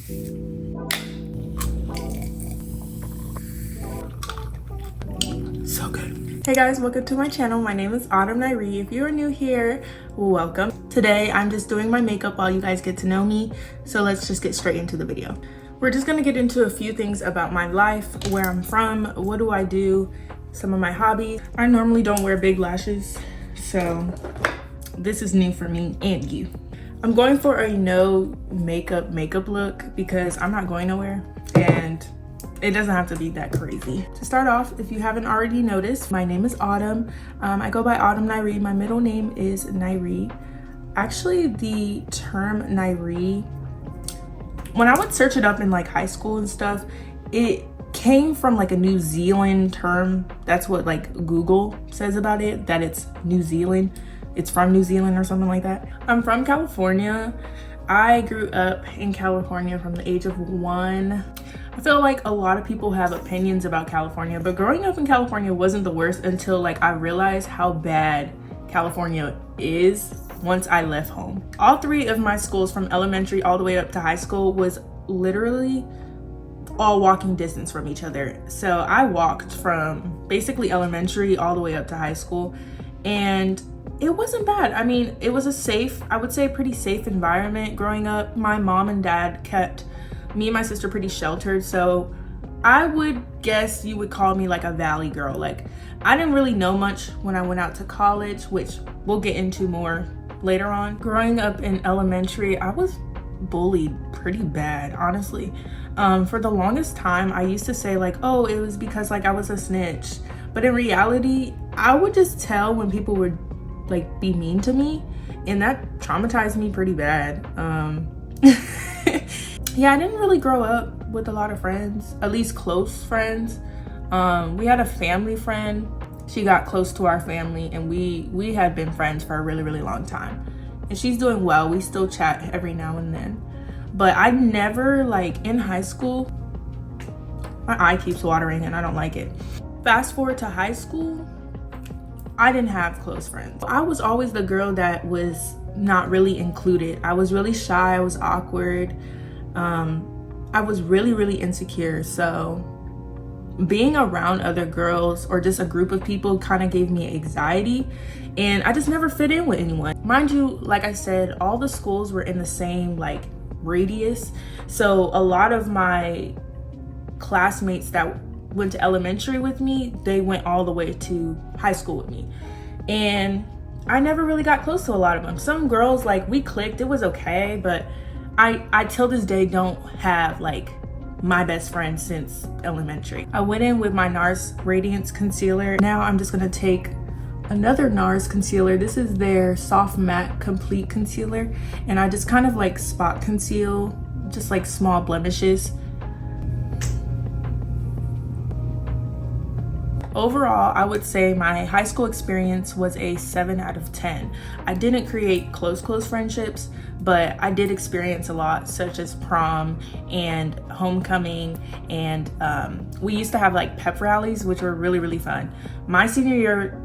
So good. Hey guys, welcome to my channel. My name is Autumn Nairi. If you are new here, welcome. Today I'm just doing my makeup while you guys get to know me. So let's just get straight into the video. We're just gonna get into a few things about my life, where I'm from, what do I do, some of my hobbies. I normally don't wear big lashes, so this is new for me and you. I'm going for a no makeup look because I'm not going nowhere and it doesn't have to be that crazy. To start off, if you haven't already noticed, my name is Autumn. I go by Autumn Nairi. My middle name is Nairi. Actually, the term Nairi, when I would search it up in like high school and stuff, it came from like a New Zealand term. That's what like Google says about it, that it's New Zealand. It's from New Zealand or something like that. I'm from California. I grew up in California from the age of 1. I feel like a lot of people have opinions about California, but growing up in California wasn't the worst until like I realized how bad California is once I left home. All 3 of my schools from elementary all the way up to high school was literally all walking distance from each other. So I walked from basically elementary all the way up to high school, and it wasn't bad. I mean, it was a safe, I would say pretty safe environment growing up. My mom and dad kept me and my sister pretty sheltered, so I would guess you would call me like a valley girl. Like, I didn't really know much when I went out to college, which we'll get into more later on. Growing up in elementary, I was bullied pretty bad, honestly. For the longest time, I used to say like, oh, it was because like I was a snitch. But in reality, I would just tell when people would like be mean to me, and that traumatized me pretty bad. Yeah, I didn't really grow up with a lot of friends, at least close friends. We had a family friend. She got close to our family, and we had been friends for a really long time. And she's doing well. We still chat every now and then. But I never, like in high school, my eye keeps watering and I don't like it. Fast forward to high school, I didn't have close friends. I was always the girl that was not really included. I was really shy, I was awkward. I was really insecure. So being around other girls or just a group of people kind of gave me anxiety, and I just never fit in with anyone. Mind you, like I said, all the schools were in the same like radius. So a lot of my classmates that went to elementary with me, they went all the way to high school with me, and I never really got close to a lot of them. Some girls, like, we clicked, it was okay, but I till this day don't have like my best friend since elementary. I went in with my NARS Radiance concealer. Now I'm just gonna take another NARS concealer. This is their Soft Matte Complete Concealer, and I just kind of like spot conceal just like small blemishes. Overall, I would say my high school experience was a 7 out of 10. I didn't create close friendships, but I did experience a lot, such as prom and homecoming, and we used to have like pep rallies, which were really fun. My senior year,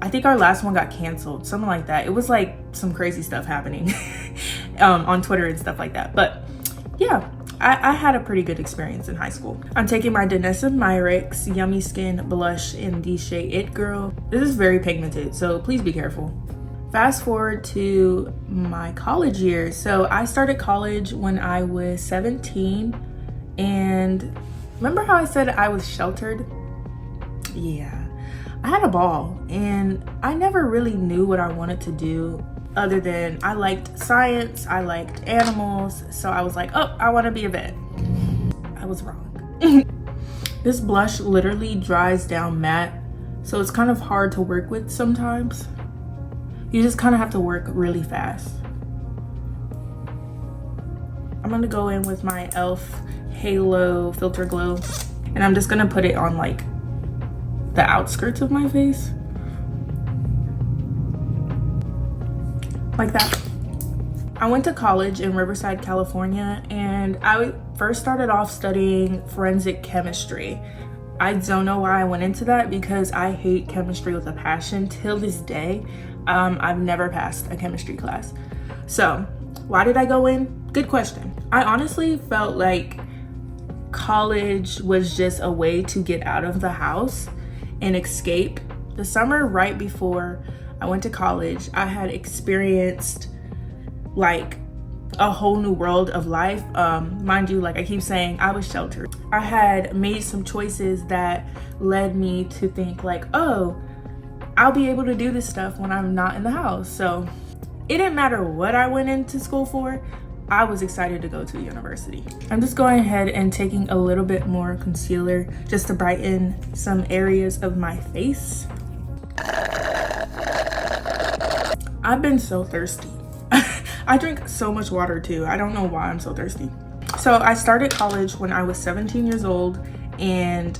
I think our last one got canceled, something like that. It was like some crazy stuff happening on Twitter and stuff like that. But yeah, I had a pretty good experience in high school. I'm taking my Danessa Myricks Yummy Skin Blush in the shade It Girl. This is very pigmented, so please be careful. Fast forward to my college years. So I started college when I was 17, and remember how I said I was sheltered? Yeah, I had a ball, and I never really knew what I wanted to do, other than I liked science, I liked animals, so I was like, oh, I want to be a vet. I was wrong. This blush literally dries down matte, so it's kind of hard to work with sometimes. You just kind of have to work really fast. I'm gonna go in with my e.l.f. Halo Filter Glow, and I'm just gonna put it on like the outskirts of my face. Like that. I went to college in Riverside, California, and I first started off studying forensic chemistry. I don't know why I went into that, because I hate chemistry with a passion till this day. I've never passed a chemistry class. So why did I go in? Good question. I honestly felt like college was just a way to get out of the house and escape. The summer right before I went to college, I had experienced like a whole new world of life. Mind you, like I keep saying, I was sheltered. I had made some choices that led me to think like, oh, I'll be able to do this stuff when I'm not in the house. So it didn't matter what I went into school for. I was excited to go to university. I'm just going ahead and taking a little bit more concealer just to brighten some areas of my face. I've been so thirsty. I drink so much water too. I don't know why I'm so thirsty. So I started college when I was 17 years old and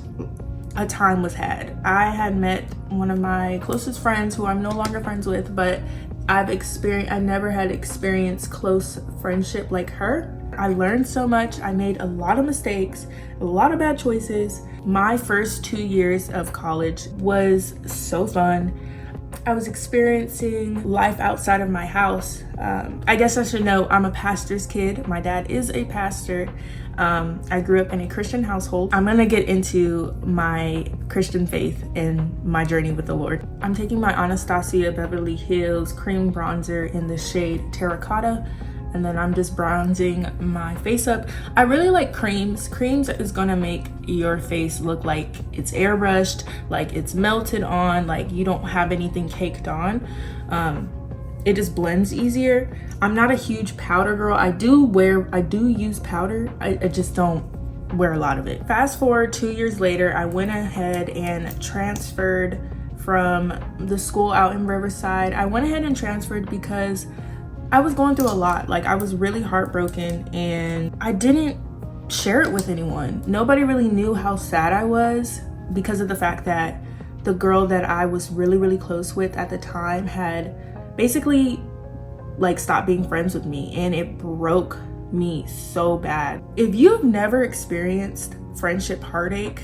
a time was had. I had met one of my closest friends who I'm no longer friends with, but I never had experienced close friendship like her. I learned so much. I made a lot of mistakes, a lot of bad choices. My first 2 years of college was so fun. I was experiencing life outside of my house. I guess I should know I'm a pastor's kid. My dad is a pastor. I grew up in a Christian household. I'm gonna get into my Christian faith and my journey with the Lord. I'm taking my Anastasia Beverly Hills cream bronzer in the shade Terracotta, and then I'm just bronzing my face up. I really like creams. Creams is gonna make your face look like it's airbrushed, like it's melted on, like you don't have anything caked on. It just blends easier. I'm not a huge powder girl. I do use powder. I just don't wear a lot of it. Fast forward 2 years later, I went ahead and transferred from the school out in Riverside. I went ahead and transferred because I was going through a lot. Like I was really heartbroken and I didn't share it with anyone. Nobody really knew how sad I was because of the fact that the girl that I was really, really close with at the time had basically like stopped being friends with me, and it broke me so bad. If you've never experienced friendship heartache,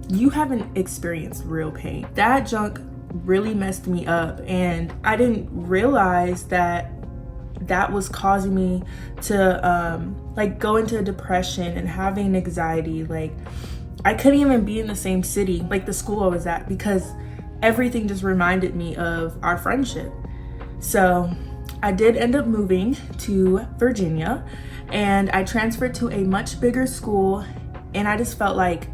you haven't experienced real pain. That junk really messed me up, and I didn't realize that was causing me to like go into depression and having anxiety. Like I couldn't even be in the same city like the school I was at because everything just reminded me of our friendship. So I did end up moving to Virginia, and I transferred to a much bigger school, and I just felt like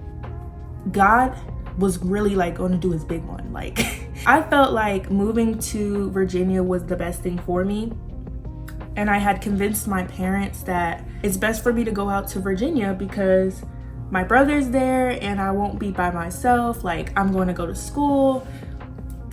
God was really like going to do his big one. Like I felt like moving to Virginia was the best thing for me. And I had convinced my parents that it's best for me to go out to Virginia because my brother's there and I won't be by myself. Like I'm going to go to school,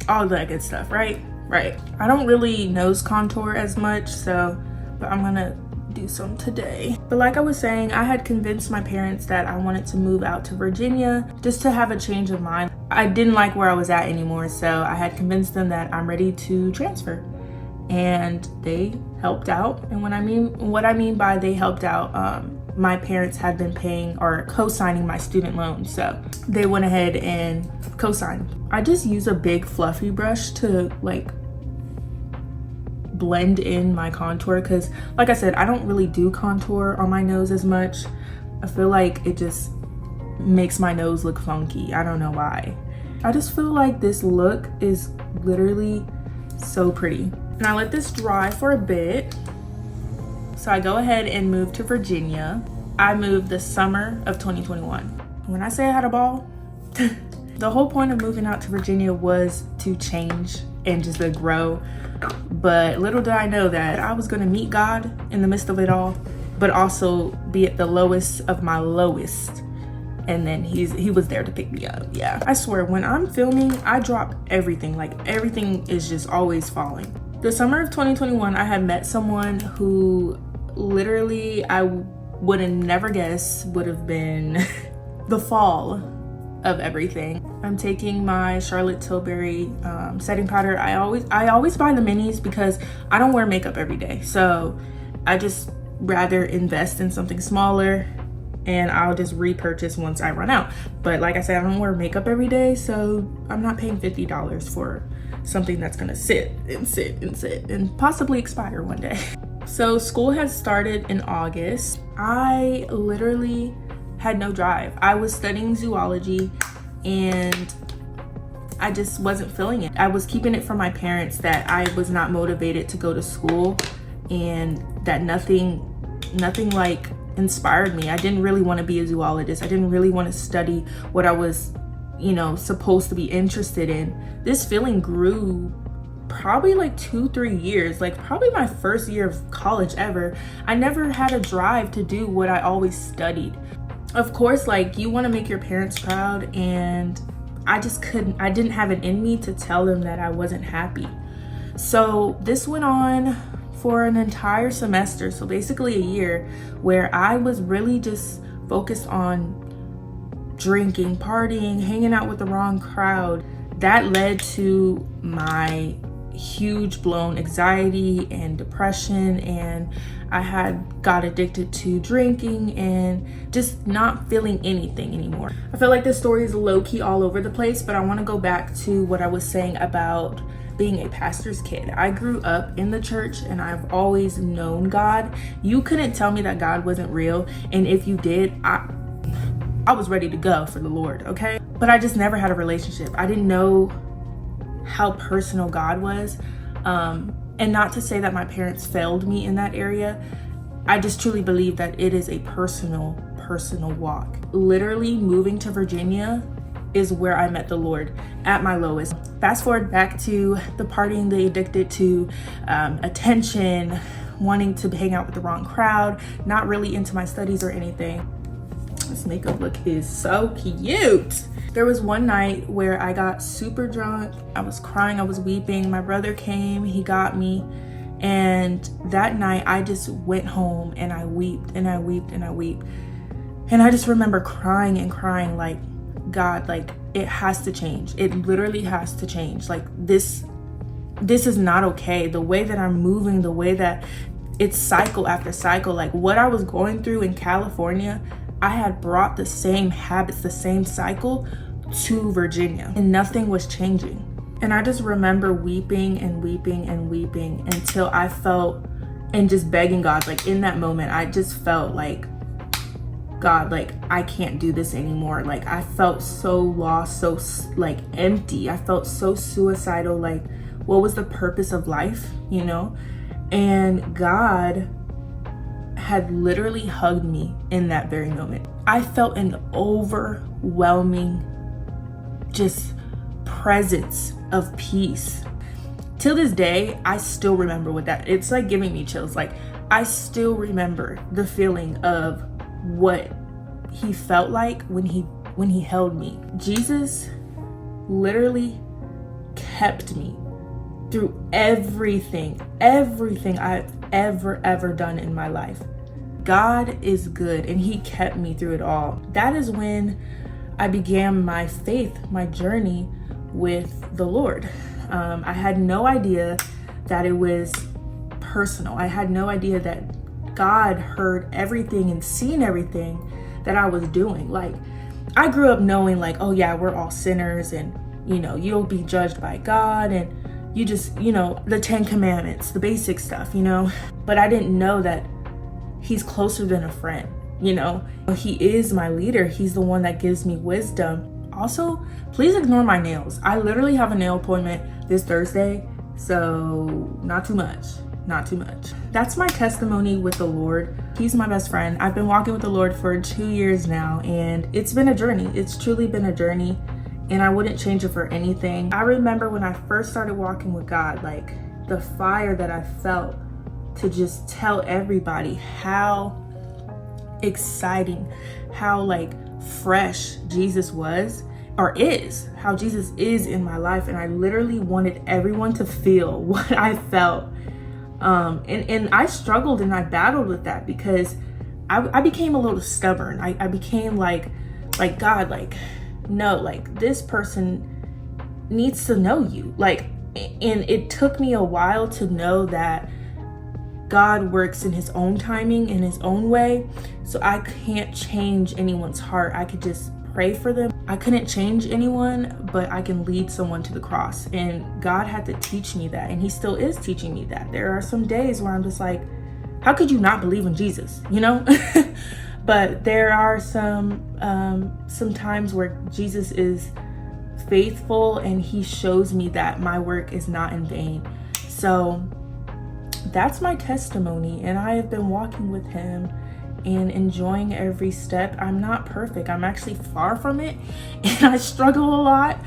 all that good stuff, right? Right. I don't really nose contour as much, but I'm gonna do some today. But like I was saying, I had convinced my parents that I wanted to move out to Virginia just to have a change of mind. I didn't like where I was at anymore, so I had convinced them that I'm ready to transfer. And they helped out. And what I mean by they helped out, my parents had been paying or co-signing my student loan, so they went ahead and co-signed. I just use a big fluffy brush to like blend in my contour because like I said, I don't really do contour on my nose as much. I feel like it just makes my nose look funky. I don't know why. I just feel like this look is literally so pretty. And I let this dry for a bit. So I go ahead and move to Virginia. I moved the summer of 2021. When I say I had a ball, the whole point of moving out to Virginia was to change and just to grow. But little did I know that I was gonna meet God in the midst of it all, but also be at the lowest of my lowest. And then he was there to pick me up. Yeah, I swear when I'm filming, I drop everything. Like everything is just always falling. The summer of 2021, I had met someone who literally I would have never guessed would have been the fall of everything. I'm taking my Charlotte Tilbury setting powder. I always buy the minis because I don't wear makeup every day. So I just rather invest in something smaller and I'll just repurchase once I run out. But like I said, I don't wear makeup every day, so I'm not paying $50 for something that's gonna sit and possibly expire one day. So school has started in August. I literally had no drive. I was studying zoology and I just wasn't feeling it. I was keeping it from my parents that I was not motivated to go to school and that nothing like inspired me. I didn't really want to be a zoologist. I didn't really want to study what I was, supposed to be interested in. This feeling grew probably like 2-3 years, like probably my first year of college ever. I never had a drive to do what I always studied. Of course, like, you want to make your parents proud, and I didn't have it in me to tell them that I wasn't happy. So this went on for an entire semester, so basically a year, where I was really just focused on drinking, partying, hanging out with the wrong crowd. That led to my huge blown anxiety and depression, and I got addicted to drinking and just not feeling anything anymore. I feel like this story is low-key all over the place, but I want to go back to what I was saying about being a pastor's kid. I grew up in the church and I've always known God. You couldn't tell me that God wasn't real, and if you did, I was ready to go for the Lord, okay? But I just never had a relationship. I didn't know how personal God was. And not to say that my parents failed me in that area. I just truly believe that it is a personal walk. Literally moving to Virginia is where I met the Lord at my lowest. Fast forward back to the partying, the addicted to attention, wanting to hang out with the wrong crowd, not really into my studies or anything. This makeup look is so cute. There was one night where I got super drunk. I was crying, I was weeping. My brother came, he got me. And that night I just went home and I wept and I wept and I wept. And I just remember crying and crying like, God, like, it has to change. It literally has to change. Like, this is not okay. The way that I'm moving, the way that it's cycle after cycle, like what I was going through in California, I had brought the same habits, the same cycle to Virginia, and nothing was changing. And I just remember weeping and weeping and weeping until I felt, and just begging God, like in that moment, I just felt like, God, like, I can't do this anymore. Like, I felt so lost, so like empty. I felt so suicidal. Like, what was the purpose of life, And God had literally hugged me in that very moment. I felt an overwhelming just presence of peace. Till this day, I still remember what that, it's like giving me chills. Like, I still remember the feeling of what he felt like when he held me. Jesus literally kept me through everything I've ever done in my life. God is good, and he kept me through it all. That is when I began my faith, my journey with the Lord. I had no idea that it was personal. I had no idea that God heard everything and seen everything that I was doing. Like, I grew up knowing like, oh yeah, we're all sinners, and you'll be judged by God, and you just, the 10 Commandments, the basic stuff, But I didn't know that he's closer than a friend, He is my leader. He's the one that gives me wisdom. Also, please ignore my nails. I literally have a nail appointment this Thursday, so not too much. That's my testimony with the Lord. He's my best friend. I've been walking with the Lord for 2 years now, and it's been a journey. It's truly been a journey, and I wouldn't change it for anything. I remember when I first started walking with God, like the fire that I felt to just tell everybody how exciting, how like fresh Jesus was, or is, how Jesus is in my life. And I literally wanted everyone to feel what I felt. And I struggled and I battled with that because I became a little stubborn. I became like God, like, no, like this person needs to know you. Like, and it took me a while to know that God works in his own timing, in his own way. So I can't change anyone's heart. I could just pray for them. I couldn't change anyone, but I can lead someone to the cross. And God had to teach me that. And he still is teaching me that. There are some days where I'm just like, how could you not believe in Jesus, you know? But there are some times where Jesus is faithful and he shows me that my work is not in vain. So that's my testimony, and I have been walking with him and enjoying every step. I'm not perfect. I'm actually far from it, and I struggle a lot.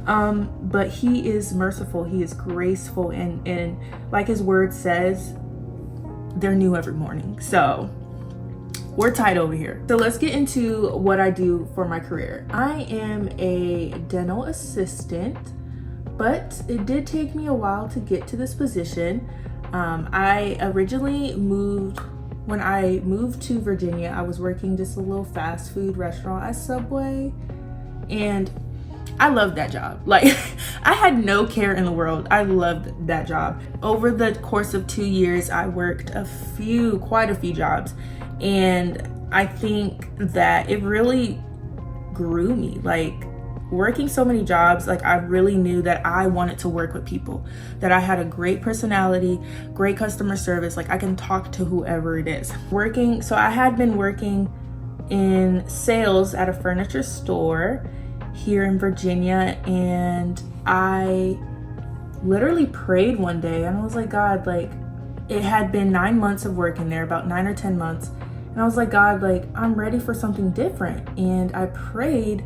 But he is merciful. He is graceful, and like his word says, they're new every morning. So we're tight over here. So let's get into what I do for my career. I am a dental assistant, but it did take me a while to get to this position. I originally when I moved to Virginia, I was working just a little fast food restaurant at Subway, and I loved that job. Like, I had no care in the world. I loved that job. Over the course of 2 years, I worked quite a few jobs, and I think that it really grew me. Like, working so many jobs, like, I really knew that I wanted to work with people, that I had a great personality, great customer service. Like, I can talk to whoever it is. So I had been working in sales at a furniture store here in Virginia, and I literally prayed one day, and I was like, God, like, it had been 9 months of working there, about 9 or 10 months. And I was like, God, like, I'm ready for something different. And I prayed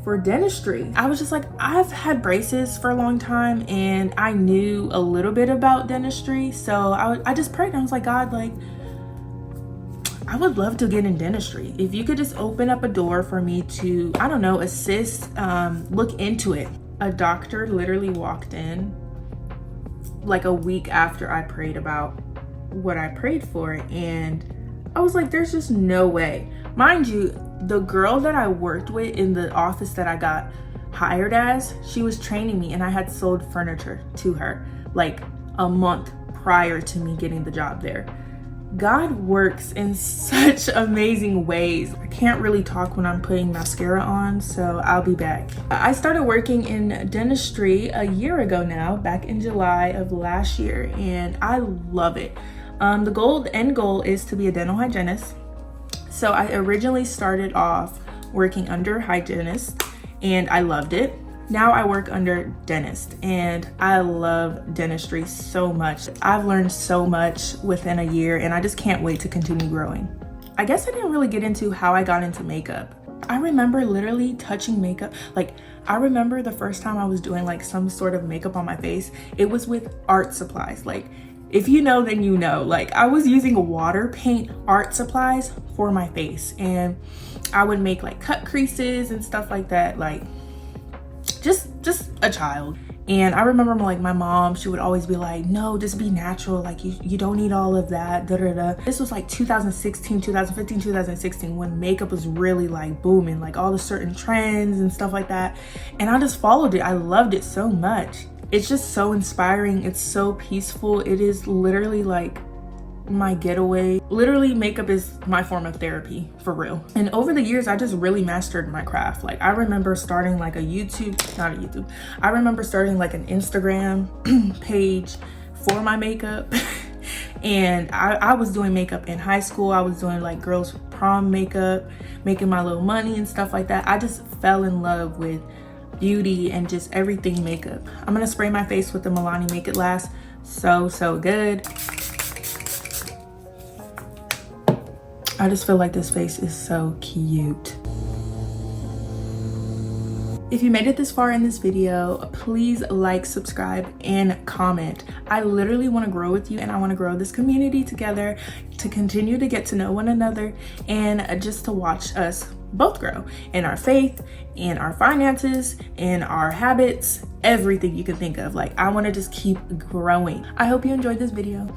for dentistry. I was just like, I've had braces for a long time, and I knew a little bit about dentistry. So I just prayed, and I was like, God, like, I would love to get in dentistry. If you could just open up a door for me to, I don't know, assist, look into it. A doctor literally walked in like a week after I prayed about what I prayed for, and I was like, there's just no way. Mind you, the girl that I worked with in the office that I got hired as, she was training me, and I had sold furniture to her like a month prior to me getting the job there. God works in such amazing ways. I can't really talk when I'm putting mascara on, so I'll be back. I started working in dentistry a year ago now, back in July of last year, and I love it. The end goal is to be a dental hygienist. So I originally started off working under hygienist, and I loved it. Now I work under dentist, and I love dentistry so much. I've learned so much within a year, and I just can't wait to continue growing. I guess I didn't really get into how I got into makeup. I remember literally touching makeup. Like, I remember the first time I was doing like some sort of makeup on my face, it was with art supplies. Like, if you know, then you know. Like, I was using water paint art supplies for my face, and I would make like cut creases and stuff like that. Like, just a child. And I remember like my mom, she would always be like, no, just be natural. Like, you don't need all of that, da da da. This was like 2016, 2015, 2016, when makeup was really like booming, like all the certain trends and stuff like that. And I just followed it. I loved it so much. It's just so inspiring. It's so peaceful. It is literally like my getaway. Literally, makeup is my form of therapy, for real. And over the years, I just really mastered my craft. Like, I remember starting like I remember starting like an Instagram page for my makeup. And I was doing makeup in high school. I was doing like girls' prom makeup, making my little money and stuff like that. I just fell in love with beauty and just everything makeup. I'm gonna spray my face with the Milani Make It Last so good. I just feel like this face is so cute. If you made it this far in this video, please like, subscribe, and comment. I literally want to grow with you, and I want to grow this community together to continue to get to know one another, and just to watch us both grow in our faith, in our finances, in our habits, everything you can think of. Like, I want to just keep growing. I hope you enjoyed this video.